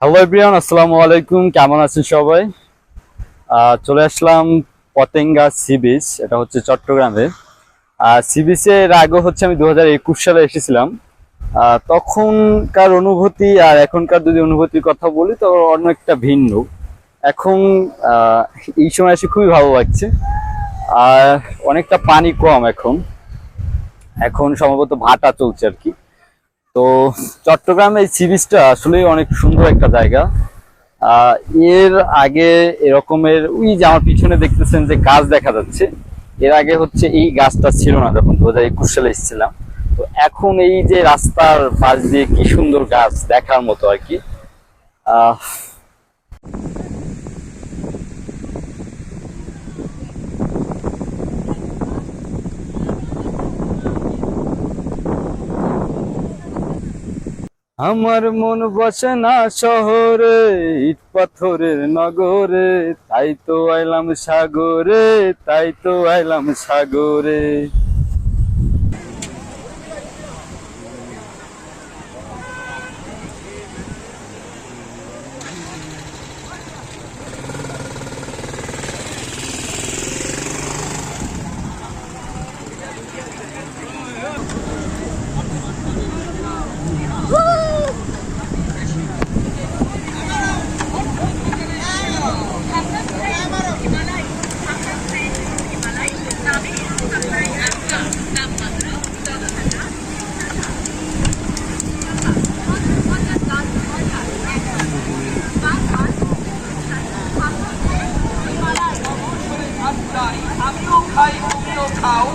Hello everyone, আসসালামু আলাইকুম। কেমন আছেন সবাই? চলে আসলাম পতেঙ্গা সি বিচ। এটা হচ্ছে চট্টগ্রামে। সি বিচের আগে হচ্ছে আমি 2021 সালে এসেছিলাম। তখনকার অনুভূতি আর এখনকার যদি অনুভূতির কথা বলি তো অনেকটা ভিন্ন। এখন আহ, এই সময় এসে খুবই ভালো লাগছে। আর অনেকটা পানি কম এখন। এখন সম্ভবত ভাটা চলছে আর কি। তো চট্টগ্রামে এই সি বিচটা আসলে অনেক সুন্দর একটা জায়গা। আহ এর আগে এরকমের ওই যে আমার পিছনে দেখতেছেন যে গাছ দেখা যাচ্ছে, এর আগে হচ্ছে এই গাছটা ছিল না যখন 2021 সালে এসেছিলাম। তো এখন এই যে রাস্তার পাশ দিয়ে কি সুন্দর গাছ দেখার মতো আর কি। আহ আমার মন বসে না শহরে, ইট পাথরের নগরে, তাই তো আইলাম সাগরে, তাই তো আইলাম সাগরে। আমিও খাই তুমিও খাও